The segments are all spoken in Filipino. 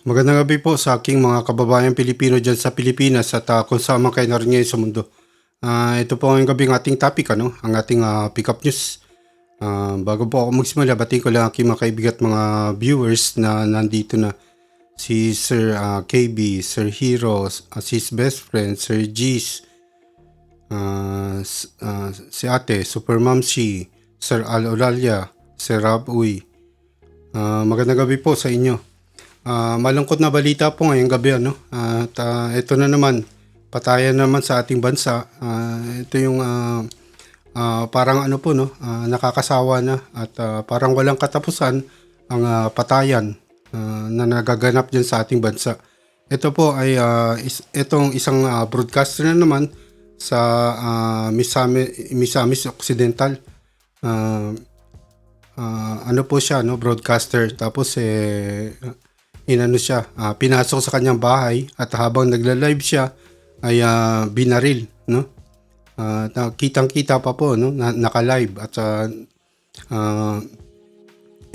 Magandang gabi po sa aking mga kababayang Pilipino diyan sa Pilipinas at kung saan man kayo naroon ngayon sa mundo. Ito po ang gabing ating topic, ang ating pick-up news. Bago po ako magsimula, batiin ko lang aking mga kaibigan at mga viewers na nandito na. Si Sir KB, Sir Hero, Sis Best Friend, Sir G's, si Ate, Super Mamsi, Sir Al Olalia, Sir Rob Uy. Magandang gabi po sa inyo. Malungkot na balita po ngayong gabi, at ito na naman, patayan naman sa ating bansa. Ito yung parang nakakasawa na at parang walang katapusan ang patayan na nagaganap dyan sa ating bansa. Ito po ay itong isang broadcaster na naman sa Misamis Occidental. Ano po siya, broadcaster. Tapos pinasok sa kanyang bahay at habang nagla-live siya ay binaril, kitang-kita pa po, naka-live at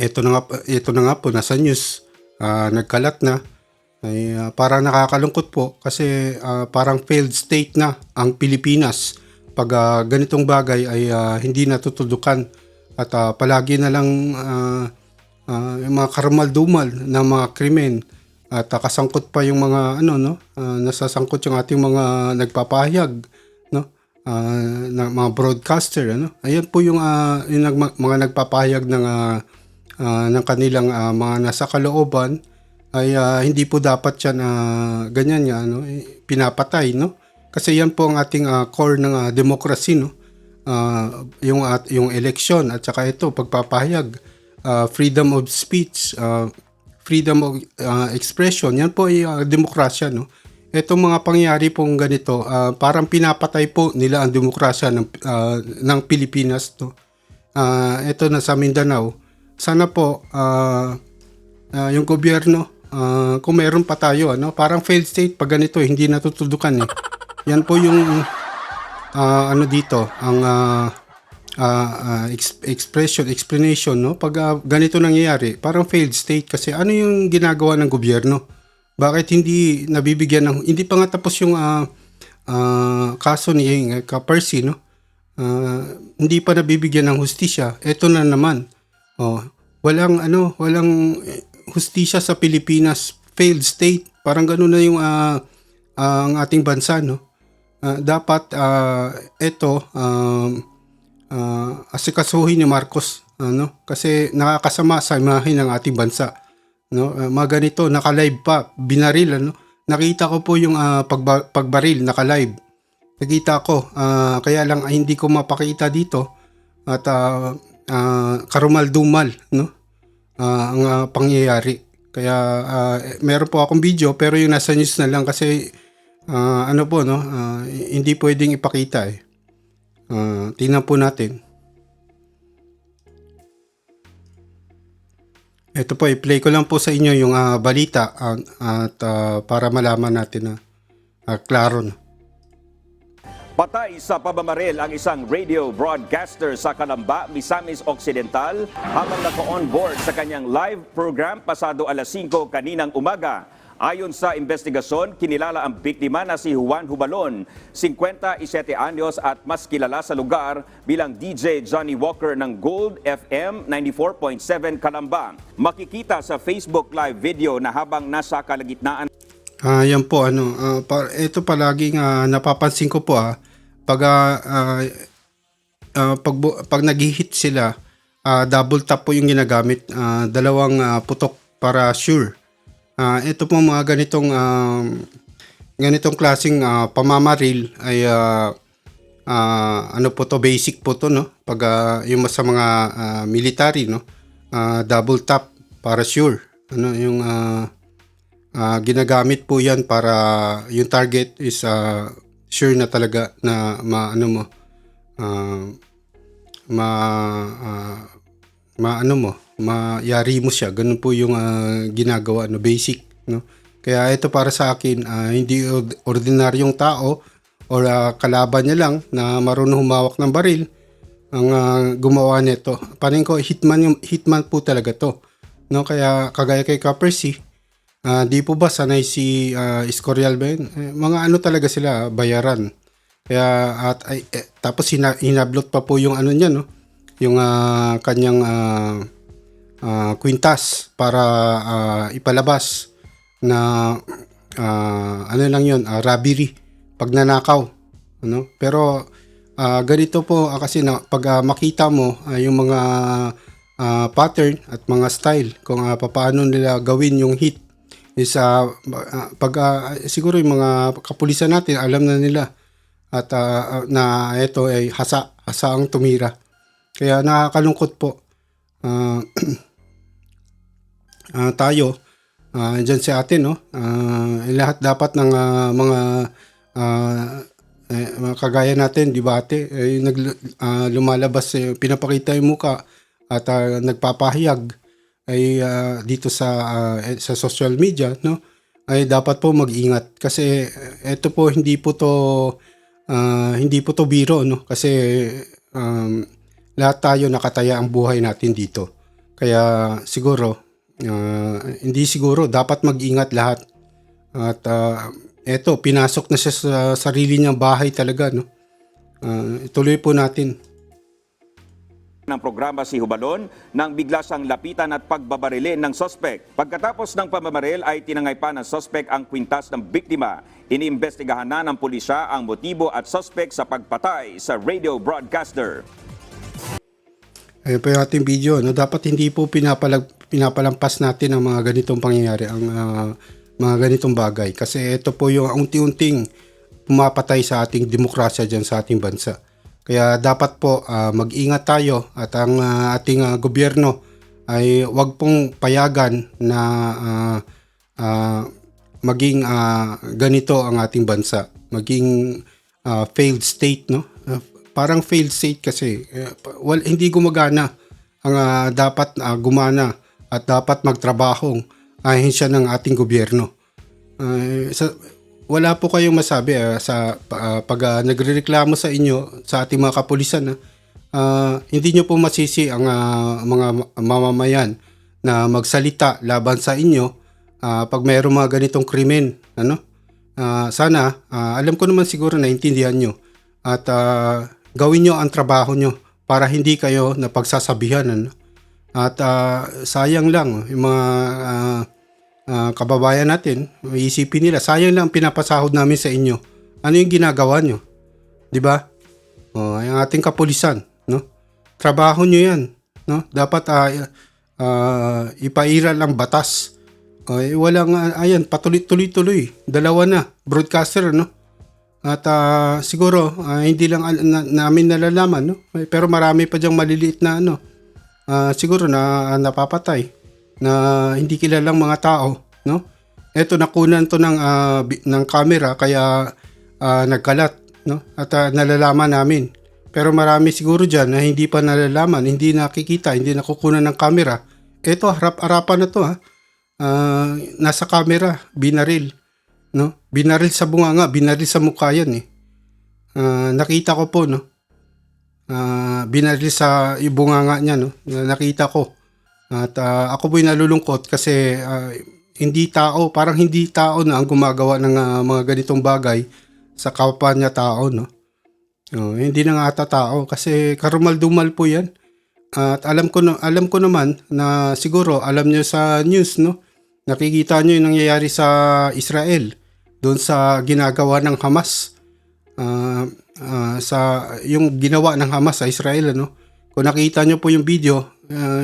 ito na nga po nasa news, nagkalat na ay parang nakakalungkot po kasi parang failed state na ang Pilipinas pag ganitong bagay ay hindi natutudukan at palagi na lang yung mga karumal-dumal na mga krimen at kasangkot pa yung mga nasasangkot yung ating mga nagpapahayag, na mga broadcaster, ayan po yung mga nagpapahayag ng kanilang mga nasa kalooban ay hindi po dapat yan ganyan nga pinapatay, kasi yan po ang ating core ng democracy, yung election at saka ito pagpapahayag, freedom of speech, freedom of expression, yan po ay demokrasya, Itong mga pangyayari pong ganito, parang pinapatay po nila ang demokrasya ng Pilipinas, ito na sa Mindanao. Sana po yung gobyerno, kung meron pa tayo, parang failed state pag ganito, hindi natutudukan. Yan po yung dito, ang explanation, pag ganito nangyayari, parang failed state kasi ano yung ginagawa ng gobyerno? Bakit hindi nabibigyan hindi pa nga tapos yung kaso ni Ka-Percy, hindi pa nabibigyan ng hustisya. Ito na naman. Walang hustisya sa Pilipinas, failed state. Parang ganoon na yung ang ating bansa, dapat ito asikasuhin ni Marcos, kasi nakakasama sa imahe ng ating bansa, mga ganito, naka-live pa, binaril, nakita ko po yung pagbaril, naka-live, nakita ko, kaya lang hindi ko mapakita dito at karumal-dumal, ang pangyayari. Kaya meron po akong video pero yung nasa news na lang kasi hindi pwedeng ipakita. Tingnan po natin. Ito po, i-play ko lang po sa inyo yung balita at para malaman natin na klaro na. Patay sa pamamaril ang isang radio broadcaster sa Calamba, Misamis Occidental habang naka-on board sa kanyang live program pasado alas 5 kaninang umaga. Ayon sa investigasyon, kinilala ang biktima na si Juan Hubalon, 57 anyos at mas kilala sa lugar bilang DJ Johnny Walker ng Gold FM 94.7 Calamba. Makikita sa Facebook live video na habang nasa kalagitnaan. Yan po, ito palaging napapansin ko po, pag nag-hit sila, double tap po yung ginagamit, dalawang putok para sure. Ito po mga ganitong klaseng pamamaril ay po to, basic po to, pag yung sa mga military, double tap para sure, yung ginagamit po yan para yung target is sure na talaga na mayari mo siya. Ganun po yung ginagawa, basic, Kaya ito para sa akin, hindi ordinaryong tao or kalaban niya lang na marunong humawak ng baril ang gumawa nito. Panin ko, hitman po talaga to, Kaya kagaya kay Ka-Percy, Di po ba sanay si Escorial ba yun? Mga ano talaga sila, bayaran. Kaya tapos hinablot pa po yung ano niya, no? Yung kanyang kwintas para ipalabas na ano lang yun, robbery, pagnanakaw, ano? Pero ganito po kasi na pag makita mo yung mga pattern at mga style kung paano nila gawin yung hit is pag siguro yung mga kapulisan natin alam na nila at na ito ay hasa ang tumira. Kaya nakakalungkot po. Tayo diyan sa atin, no, lahat dapat ng mga kagaya natin, debate lumalabas, pinapakita yung muka at nagpapahayag ay dito sa social media, no, ay dapat po mag-ingat kasi ito po hindi po to biro, no, kasi lahat tayo nakataya ang buhay natin dito. Kaya siguro hindi siguro dapat mag-ingat lahat. At eto, pinasok na siya sa sarili niyang bahay talaga, no. Ituloy po natin. Ng programa si Hubalon nang bigla siyang lapitan at pagbabarilin ng sospek. Pagkatapos ng pamamaril ay tinangay pa ng sospek ang kwintas ng biktima. Iniimbestigahan na ng pulisya ang motibo at sospek sa pagpatay sa radio broadcaster. Ayun po yung ating video, no. Dapat hindi po pinapalampas natin ang mga ganitong pangyayari, ang mga ganitong bagay. Kasi ito po yung unti-unting pumapatay sa ating demokrasya dyan sa ating bansa. Kaya dapat po mag-ingat tayo at ang ating gobyerno ay wag pong payagan na maging ganito ang ating bansa. Maging failed state, no? Parang failed state kasi hindi gumagana ang dapat gumana at dapat magtrabahong ahensya ng ating gobyerno. Wala po kayong masabi pag nagrereklamo sa inyo sa ating mga kapulisan, hindi nyo po masisi ang mga mamamayan na magsalita laban sa inyo pag mayroong mga ganitong krimen, ano? Sana alam ko naman siguro naintindihan nyo at gawin nyo ang trabaho nyo para hindi kayo napagsasabihan, ano? At sayang lang yung mga kababayan natin, isipin nila, sayang lang pinapasahod namin sa inyo. Ano yung ginagawa nyo? 'Di ba? Ang ating kapulisan, no? Trabaho nyo 'yan, no? Dapat ipairal ang batas. Walang ayan, patuloy-tuloy. Dalawa na broadcaster, no? At siguro hindi lang namin nalalaman, no? Pero marami pa diyang maliliit na siguro na napapatay na hindi kilalang mga tao, no? Eto, nakunan to ng camera kaya nagkalat, no? At nalalaman namin. Pero marami siguro diyan na hindi pa nalalaman, hindi nakikita, hindi nakukunan ng camera. Eto, harap-harapan na to, nasa camera, binaril, no? Binaril sa bunganga, binaril sa mukha yan, nakita ko po, no? Binaril sa bunganga niya, no? Nakita ko. At ako po'y nalulungkot kasi parang hindi tao na ang gumagawa ng mga ganitong bagay sa kapwa niya tao, no? Hindi na nga ata tao kasi karumal-dumal po 'yan. At alam ko naman na siguro alam niyo sa news, no? Nakikita niyo 'yung nangyayari sa Israel doon sa ginagawa ng Hamas. Sa yung ginawa ng Hamas sa Israel, ano? Kung nakita niyo po yung video,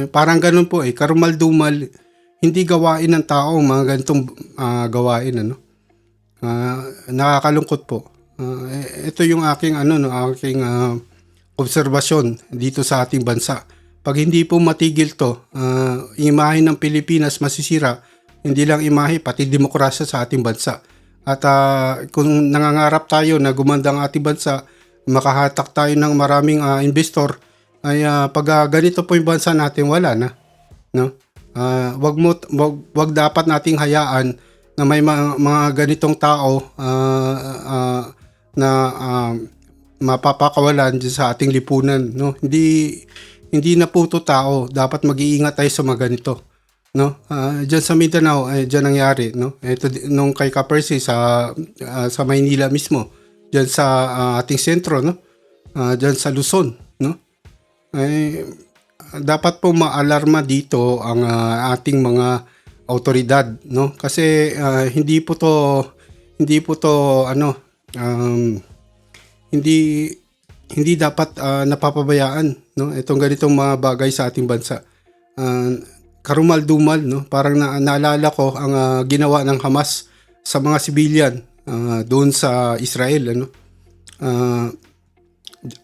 parang ganun po, karumal-dumal, hindi gawain ng tao mga ganitong gawain, ano. Nakakalungkot po. Ito yung aking aking obserbasyon dito sa ating bansa. Pag hindi po matigil to, imahe ng Pilipinas masisira, hindi lang imahe, pati demokrasya sa ating bansa. At kung nangangarap tayo na gumanda ang ating bansa, makahatak tayo ng maraming investor, ay pag ganito po yung bansa natin, wala na, no? Wag dapat nating hayaan na may mga ganitong tao na mapapakawalan sa ating lipunan, no? Hindi na po to tao, dapat mag-iingat tayo sa mga ganito. no? Diyan sa Mindanao, diyan nangyari, no? Ito nung kay Kapersi sa Maynila mismo, diyan sa ating sentro, no? Diyan sa Luzon, no? Eh, dapat po maalarma dito ang ating mga autoridad, no? Kasi hindi po to ano, hindi hindi dapat napapabayaan, no? Itong ganitong mga bagay sa ating bansa. Karumal-dumal, no? Parang naalala ko ang ginawa ng Hamas sa mga civilian doon sa Israel, ano? Ah,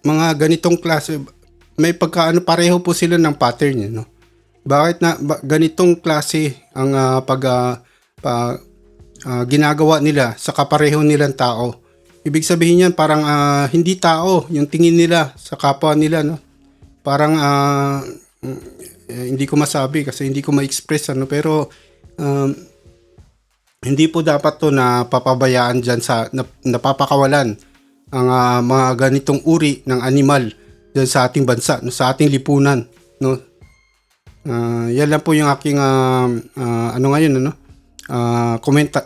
mga ganitong klase, may pagkaano pareho po sila ng pattern, no? Bakit ganitong klase ang ginagawa nila sa kapareho nilang tao? Ibig sabihin yan parang hindi tao yung tingin nila sa kapwa nila, no? Parang hindi ko masabi kasi hindi ko ma-express, ano, pero hindi po dapat to na papabayaan diyan sa napapakawalan ang mga ganitong uri ng animal diyan sa ating bansa, no, sa ating lipunan, no. Yan lang po yung aking ano ngayon, ano,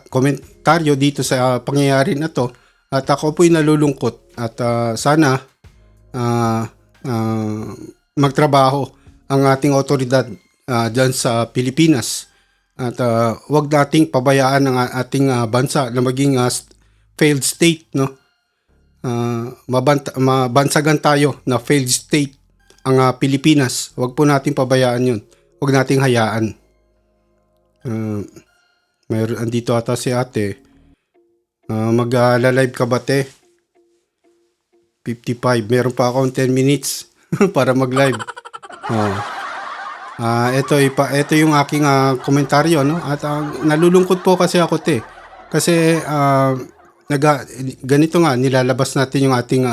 komentaryo dito sa pangyayari na to. At ako po'y nalulungkot at sana magtrabaho ang ating otoridad dyan sa Pilipinas at wag nating pabayaan ang ating bansa na maging failed state, no? Mabansagan tayo na failed state ang Pilipinas. Wag po nating pabayaan yun. Wag nating hayaan. Mayroon andito ata si ate. Mag-live ka ba, te? 55. Meron pa akong 10 minutes para mag-live. Ito yung aking komentaryo, no? At nalulungkot po kasi ako, te. Kasi ganito nga, nilalabas natin yung ating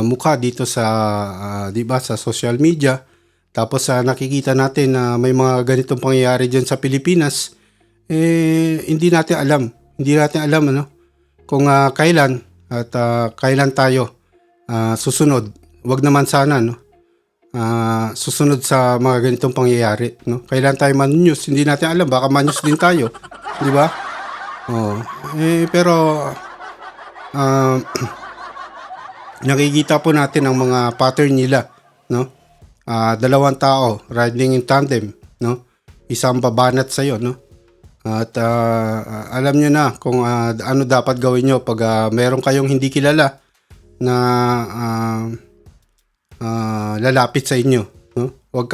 mukha dito sa 'di ba, sa social media. Tapos nakikita natin na may mga ganitong pangyayari diyan sa Pilipinas. Hindi natin alam, ano, kung kailan at kailan tayo susunod. Wag naman sana, no, susunod sa mga ganitong pangyayari, no. Kailan tayo man-news, hindi natin alam, baka man-news din tayo, 'di ba? Pero nakikita po natin ang mga pattern nila, no. Dalawang tao riding in tandem, no. Isang babanat sa iyo, no. At alam nyo na kung ano dapat gawin nyo pag meron kayong hindi kilala na lalapit sa inyo, no? Huwag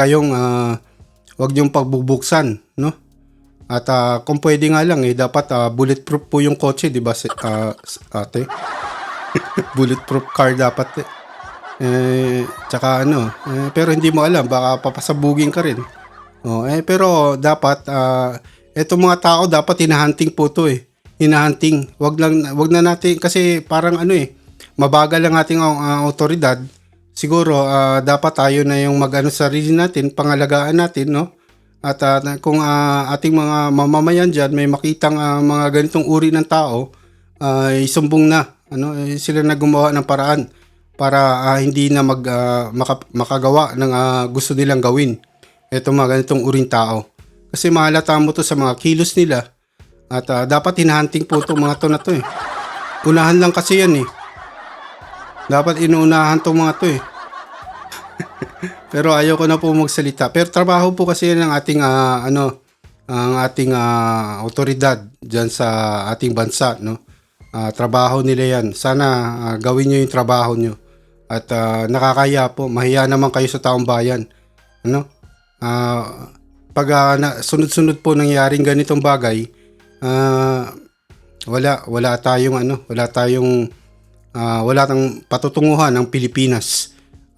niyong pagbubuksan, no? At kung pwede nga lang, dapat bulletproof po yung kotse, di ba, ate? Bulletproof car dapat. Tsaka ano, pero hindi mo alam, baka papasabugin ka rin. Pero dapat etong mga tao dapat hinahunting po to, hinahunting. Wag na natin kasi parang ano, mabagal ang ating otoridad. Siguro dapat tayo na yung mag-ano sarili natin, pangalagaan natin, no? At kung ating mga mamamayan diyan may makitang mga ganitong uri ng tao, isumbong na, ano, sila na gumawa ng paraan para hindi na makagawa ng gusto nilang gawin. Etong mga ganitong uring tao. Kasi mahalata mo to sa mga kilos nila at dapat hinahunting po itong mga to na to, Unahan lang kasi yan, Dapat inuunahan tong mga to, Pero ayoko na po magsalita. Pero trabaho po kasi yan ng ating ang ating otoridad diyan sa ating bansa, no. Trabaho nila yan. Sana gawin niyo yung trabaho niyo. At nakakaya po, mahiya naman kayo sa taong bayan, ano? Pag sunod-sunod po nangyaring ganitong bagay, wala tayong patutunguhan ng Pilipinas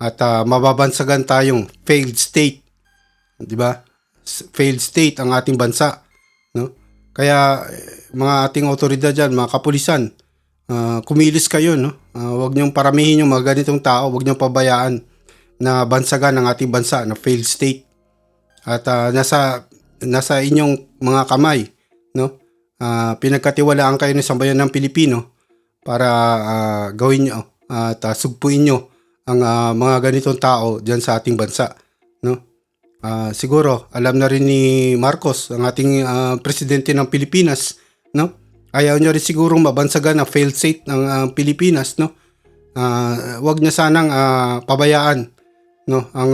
at mababansagan tayong failed state, 'di ba? Failed state ang ating bansa, no? Kaya mga ating otoridad diyan, mga kapulisan, kumilos kayo, no? Huwag niyong paramihin yung mga ganitong tao, huwag niyong pabayaan na bansagan ang ating bansa na failed state. At nasa inyong mga kamay, no? Pinagkatiwalaan kayo ng sambayan ng Pilipino para gawin nyo at sugpuin nyo ang mga ganitong tao diyan sa ating bansa, no? Siguro alam na rin ni Marcos, ang ating presidente ng Pilipinas, no? Ayaw niya rin siguro mabansagan ang failed state ng Pilipinas, no? Wag niya sanang pabayaan, no, ang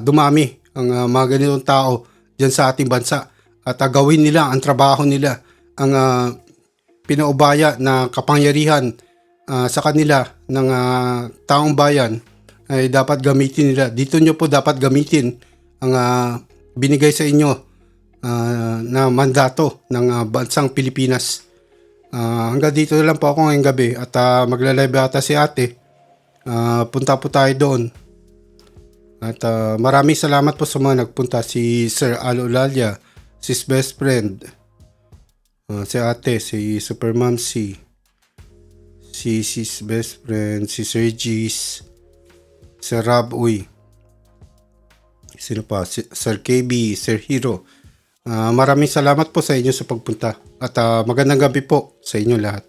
dumami ang mga ganitong tao diyan sa ating bansa at gawin nila ang trabaho nila, ang pinaubaya na kapangyarihan sa kanila ng taong bayan ay dapat gamitin nila. Dito nyo po dapat gamitin ang binigay sa inyo na mandato ng bansang Pilipinas. Hanggang dito na lang po ako ngayong gabi at magla-live ata si ate. Punta po tayo doon. At maraming salamat po sa mga nagpunta. Si Sir Alo Lalia, sis best friend, si ate, si Super Mom si sis best friend, si Sir Gis, Sir Rob Uy, sino pa, Sir KB, Sir Hero. Maraming salamat po sa inyo sa pagpunta at magandang gabi po sa inyo lahat.